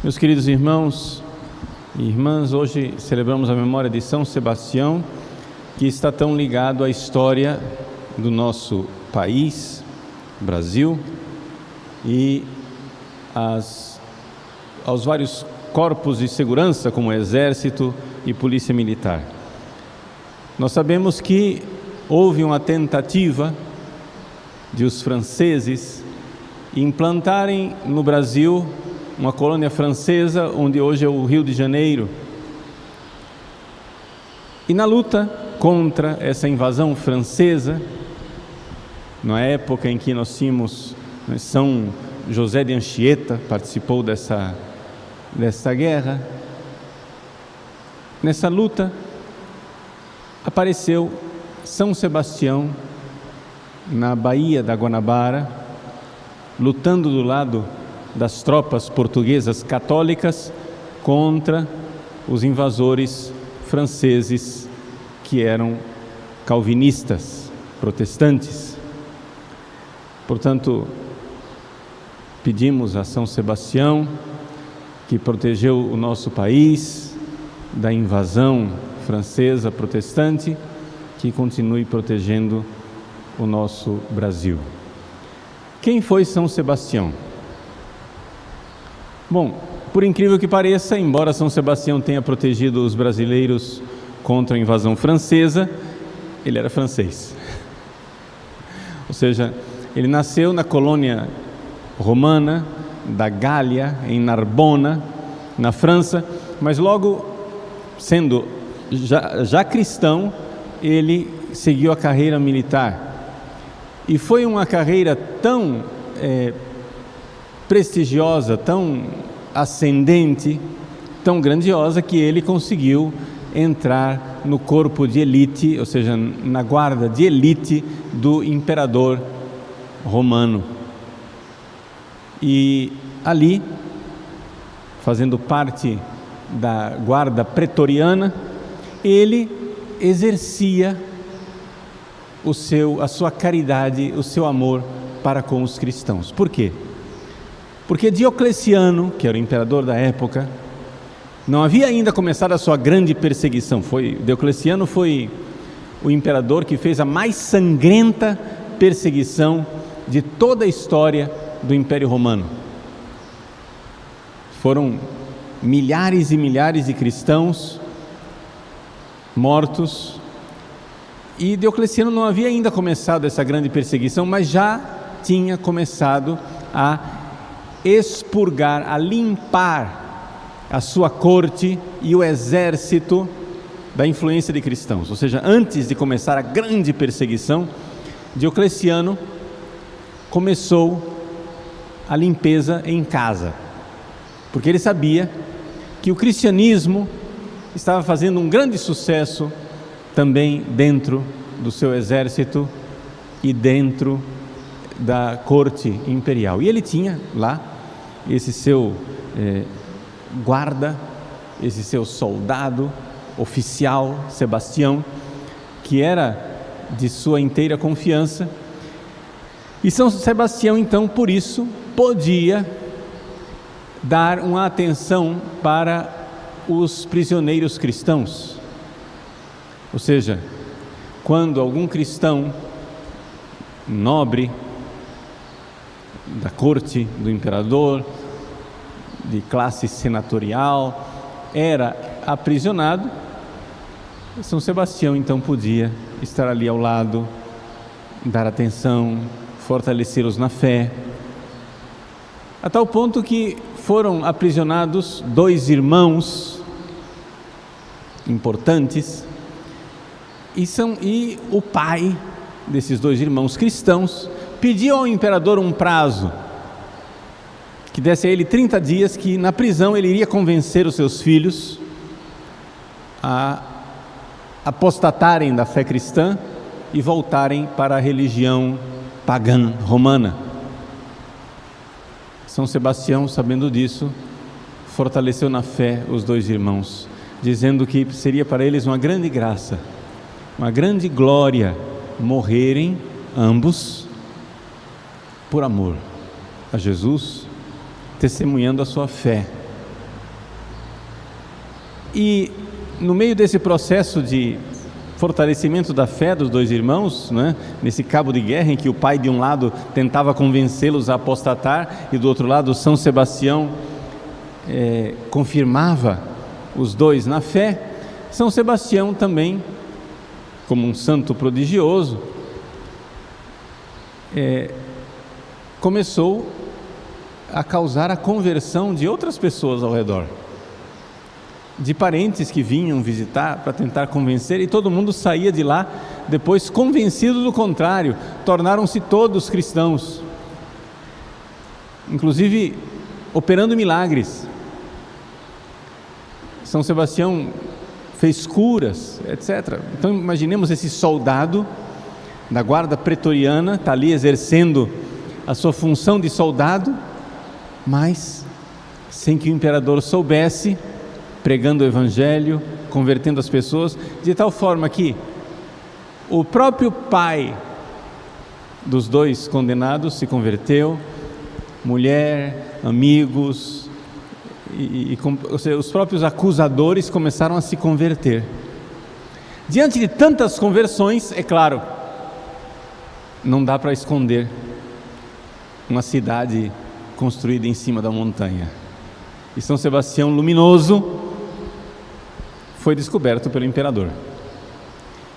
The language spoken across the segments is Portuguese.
Meus queridos irmãos e irmãs, hoje celebramos a memória de São Sebastião, que está tão ligado à história do nosso país, Brasil, e aos vários corpos de segurança, como Exército e Polícia Militar. Nós sabemos que houve uma tentativa de os franceses implantarem no Brasil uma colônia francesa, onde hoje é o Rio de Janeiro. E na luta contra essa invasão francesa, na época em que nós tínhamos São José de Anchieta, participou dessa guerra, nessa luta apareceu São Sebastião na Baía da Guanabara, lutando do lado das tropas portuguesas católicas contra os invasores franceses que eram calvinistas, protestantes. Portanto, pedimos a São Sebastião, que protegeu o nosso país da invasão francesa protestante, que continue protegendo o nosso Brasil. Quem foi São Sebastião? Bom, por incrível que pareça, embora São Sebastião tenha protegido os brasileiros contra a invasão francesa, ele era francês. Ou seja, ele nasceu na colônia romana da Gália, em Narbona, na França, mas logo sendo já cristão, ele seguiu a carreira militar. E foi uma carreira tão prestigiosa, tão ascendente, tão grandiosa, que ele conseguiu entrar no corpo de elite, ou seja, na guarda de elite do imperador romano. E ali, fazendo parte da guarda pretoriana, ele exercia a sua caridade, o seu amor para com os cristãos. Por quê? Porque Diocleciano, que era o imperador da época, não havia ainda começado a sua grande perseguição. Diocleciano foi o imperador que fez a mais sangrenta perseguição de toda a história do Império Romano. Foram milhares e milhares de cristãos mortos, e Diocleciano não havia ainda começado essa grande perseguição, mas já tinha começado a expurgar, a limpar a sua corte e o exército da influência de cristãos. Ou seja, antes de começar a grande perseguição, Diocleciano começou a limpeza em casa, porque ele sabia que o cristianismo estava fazendo um grande sucesso também dentro do seu exército e dentro da corte imperial. E ele tinha lá esse seu guarda, esse seu soldado oficial, Sebastião, que era de sua inteira confiança. E São Sebastião, então, por isso, podia dar uma atenção para os prisioneiros cristãos. Ou seja, quando algum cristão nobre da corte do imperador, de classe senatorial, era aprisionado, São Sebastião então podia estar ali ao lado, dar atenção, fortalecê-los na fé, a tal ponto que foram aprisionados 2 irmãos importantes, e o pai desses 2 irmãos cristãos pediu ao imperador um prazo, que desse a ele 30 dias, que na prisão ele iria convencer os seus filhos a apostatarem da fé cristã e voltarem para a religião pagã romana. São Sebastião, sabendo disso, fortaleceu na fé os 2 irmãos, dizendo que seria para eles uma grande graça, uma grande glória morrerem ambos por amor a Jesus, testemunhando a sua fé E no meio desse processo de fortalecimento da fé dos dois irmãos, né, nesse cabo de guerra em que o pai de um lado tentava convencê-los a apostatar e do outro lado São Sebastião confirmava os dois na fé, São Sebastião também, como um santo prodigioso, começou a causar a conversão de outras pessoas ao redor, de parentes que vinham visitar para tentar convencer, e todo mundo saía de lá depois convencido do contrário, tornaram-se todos cristãos, inclusive operando milagres. São Sebastião fez curas, etc. Então imaginemos esse soldado da guarda pretoriana, está ali exercendo a sua função de soldado, mas sem que o imperador soubesse, pregando o evangelho, convertendo as pessoas, de tal forma que o próprio pai dos dois condenados se converteu, mulher, amigos, ou seja, os próprios acusadores começaram a se converter. Diante de tantas conversões, é claro, não dá para esconder uma cidade construída em cima da montanha. E São Sebastião luminoso foi descoberto pelo imperador.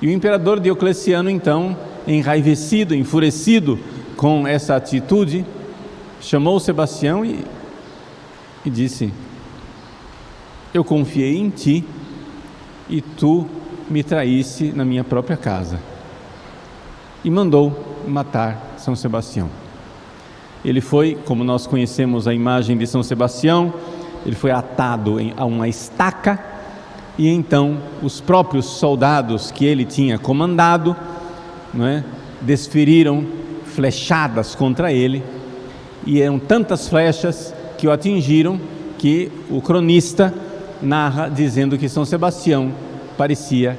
E o imperador Diocleciano, então, enraivecido, enfurecido com essa atitude, chamou Sebastião e disse: eu confiei em ti e tu me traíste na minha própria casa. E mandou matar São Sebastião. Ele foi, como nós conhecemos a imagem de São Sebastião, ele foi atado a uma estaca, e então os próprios soldados que ele tinha comandado, desferiram flechadas contra ele, e eram tantas flechas que o atingiram, que o cronista narra dizendo que São Sebastião parecia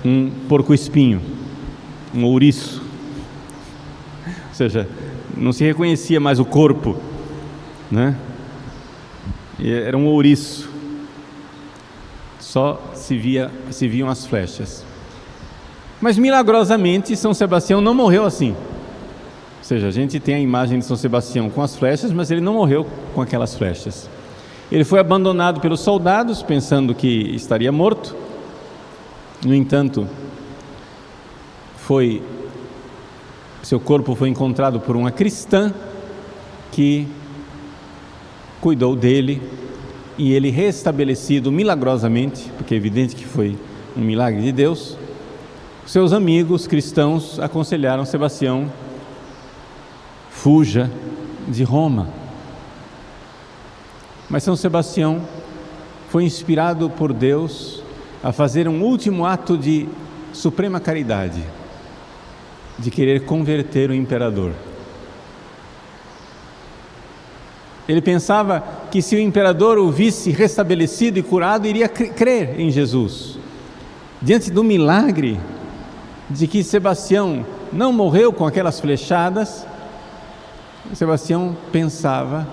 um porco-espinho, um ouriço, ou seja, não se reconhecia mais o corpo, era um ouriço, só se viam as flechas. Mas milagrosamente São Sebastião não morreu assim. Ou seja, a gente tem a imagem de São Sebastião com as flechas, mas ele não morreu com aquelas flechas. Ele foi abandonado pelos soldados, pensando que estaria morto. No entanto, seu corpo foi encontrado por uma cristã que cuidou dele, e ele, restabelecido milagrosamente, porque é evidente que foi um milagre de Deus, seus amigos cristãos aconselharam Sebastião: fuja de Roma. Mas São Sebastião foi inspirado por Deus a fazer um último ato de suprema caridade, de querer converter o imperador. Ele pensava que se o imperador o visse restabelecido e curado, iria crer em Jesus. Diante do milagre de que Sebastião não morreu com aquelas flechadas, Sebastião pensava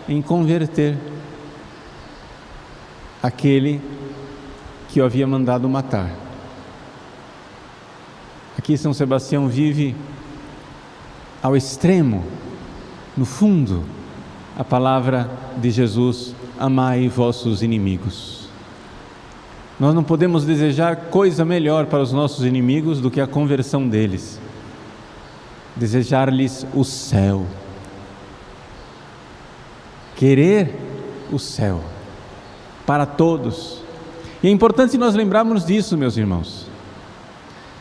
em converter aquele que o havia mandado matar. Aqui São Sebastião vive ao extremo, no fundo, a palavra de Jesus: amai vossos inimigos. Nós não podemos desejar coisa melhor para os nossos inimigos do que a conversão deles, desejar-lhes o céu, querer o céu para todos. E é importante nós lembrarmos disso, meus irmãos.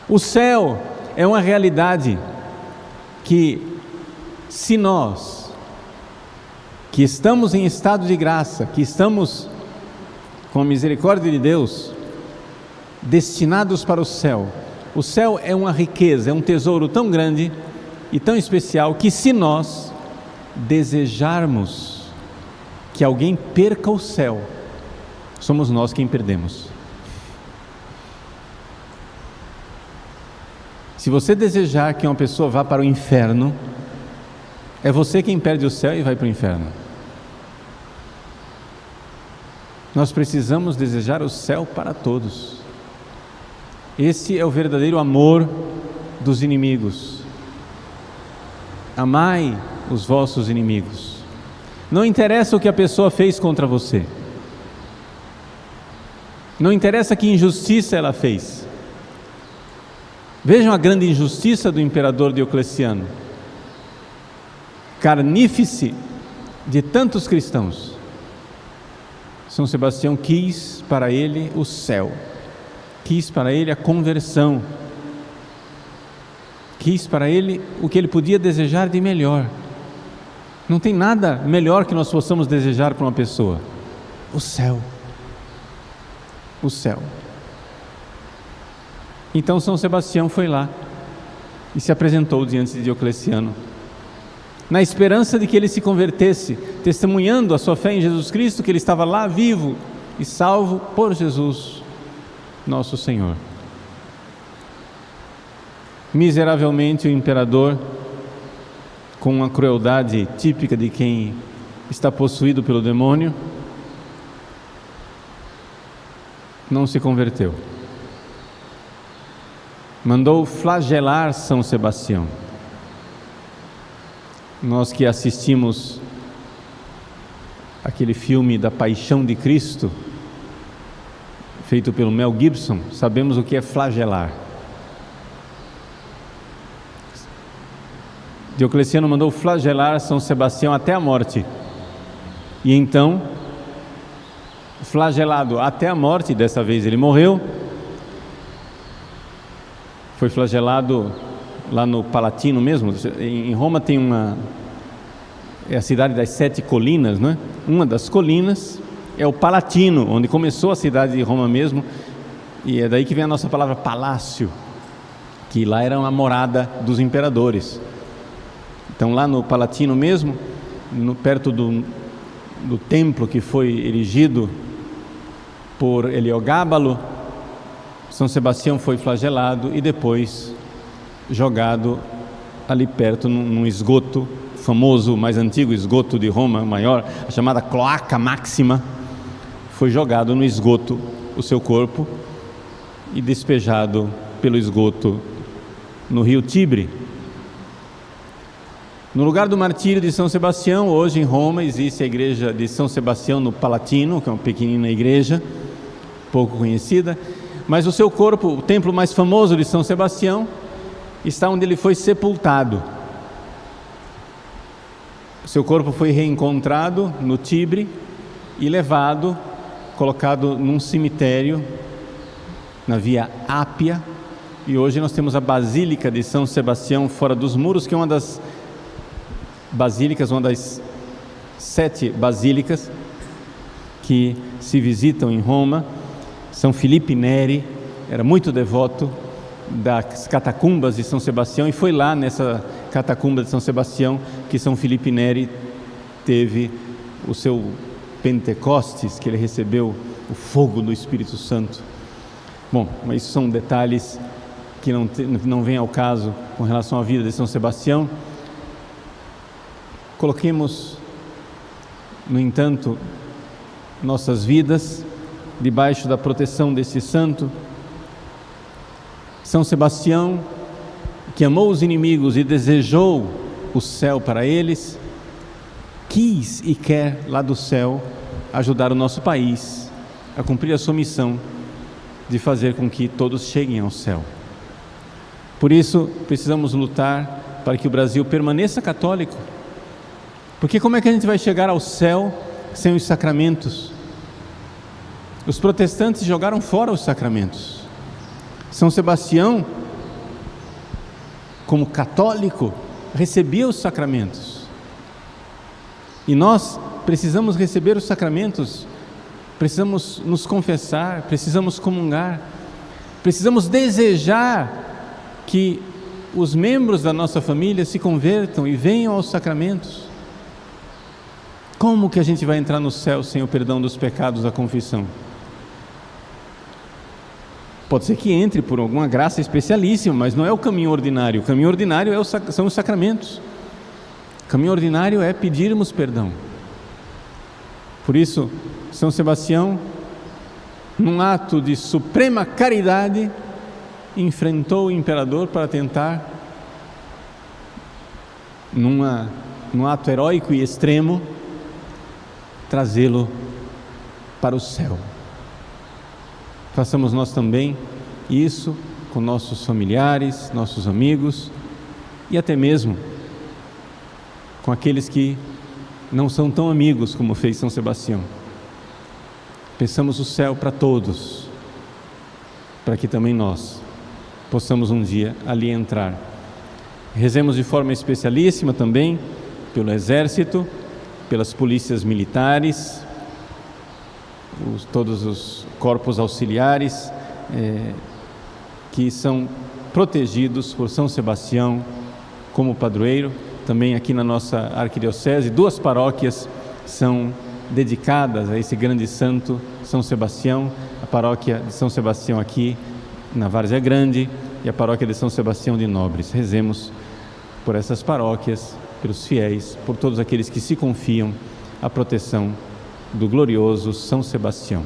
O céu é uma realidade que, se nós, que estamos em estado de graça, que estamos com a misericórdia de Deus, destinados para o céu é uma riqueza, é um tesouro tão grande e tão especial, que se nós desejarmos que alguém perca o céu, somos nós quem perdemos. Se você desejar que uma pessoa vá para o inferno, é você quem perde o céu e vai para o inferno. Nós precisamos desejar o céu para todos. Esse é o verdadeiro amor dos inimigos. Amai os vossos inimigos. Não interessa o que a pessoa fez contra você. Não interessa que injustiça ela fez. Vejam a grande injustiça do imperador Diocleciano. Carnífice de tantos cristãos. São Sebastião quis para ele o céu, quis para ele a conversão, quis para ele o que ele podia desejar de melhor. Não tem nada melhor que nós possamos desejar para uma pessoa: o céu. O céu. Então São Sebastião foi lá e se apresentou diante de Diocleciano, na esperança de que ele se convertesse, testemunhando a sua fé em Jesus Cristo, que ele estava lá vivo e salvo por Jesus, nosso Senhor. Miseravelmente o imperador, com uma crueldade típica de quem está possuído pelo demônio, não se converteu. Mandou flagelar São Sebastião. Nós que assistimos aquele filme da Paixão de Cristo, feito pelo Mel Gibson, sabemos o que é flagelar. Diocleciano mandou flagelar São Sebastião até a morte. E então, flagelado até a morte, dessa vez ele morreu, foi flagelado lá no Palatino mesmo. Em Roma tem é a cidade das 7 colinas, não é? Uma das colinas é o Palatino, onde começou a cidade de Roma mesmo, e é daí que vem a nossa palavra palácio, que lá era uma morada dos imperadores. Então lá no Palatino mesmo, perto do templo que foi erigido por Heliogábalo, São Sebastião foi flagelado e depois jogado ali perto num esgoto famoso, mais antigo esgoto de Roma, maior, a chamada Cloaca Máxima. Foi jogado no esgoto o seu corpo e despejado pelo esgoto no rio Tibre. No lugar do martírio de São Sebastião, hoje em Roma existe a igreja de São Sebastião no Palatino, que é uma pequenina igreja, pouco conhecida, mas o seu corpo, o templo mais famoso de São Sebastião, está onde ele foi sepultado. O seu corpo foi reencontrado no Tibre e levado, colocado num cemitério na Via Ápia, e hoje nós temos a Basílica de São Sebastião fora dos muros, que é uma das basílicas, uma das 7 basílicas que se visitam em Roma. São Filipe Neri era muito devoto das catacumbas de São Sebastião, e foi lá nessa catacumba de São Sebastião que São Filipe Neri teve o seu Pentecostes, que ele recebeu o fogo do Espírito Santo. Bom, mas isso são detalhes que não vêm ao caso com relação à vida de São Sebastião. Coloquemos, no entanto, nossas vidas debaixo da proteção desse santo. São Sebastião, que amou os inimigos e desejou o céu para eles, quis e quer lá do céu ajudar o nosso país a cumprir a sua missão de fazer com que todos cheguem ao céu. Por isso precisamos lutar para que o Brasil permaneça católico, porque como é que a gente vai chegar ao céu sem os sacramentos? Os protestantes jogaram fora os sacramentos. São Sebastião, como católico, recebia os sacramentos. E nós precisamos receber os sacramentos, precisamos nos confessar, precisamos comungar, precisamos desejar que os membros da nossa família se convertam e venham aos sacramentos. Como que a gente vai entrar no céu sem o perdão dos pecados da confissão? Pode ser que entre por alguma graça especialíssima, mas não é o caminho ordinário. O caminho ordinário são os sacramentos. O caminho ordinário é pedirmos perdão. Por isso, São Sebastião, num ato de suprema caridade, enfrentou o imperador para tentar, num ato heróico e extremo, trazê-lo para o céu. Façamos nós também isso com nossos familiares, nossos amigos e até mesmo com aqueles que não são tão amigos como fez São Sebastião. Peçamos o céu para todos, para que também nós possamos um dia ali entrar. Rezemos de forma especialíssima também pelo Exército, pelas polícias militares, todos os corpos auxiliares que são protegidos por São Sebastião como padroeiro. Também aqui na nossa arquidiocese, 2 paróquias são dedicadas a esse grande santo, São Sebastião, a paróquia de São Sebastião aqui na Várzea Grande e a paróquia de São Sebastião de Nobres. Rezemos por essas paróquias, pelos fiéis, por todos aqueles que se confiam à proteção do glorioso São Sebastião.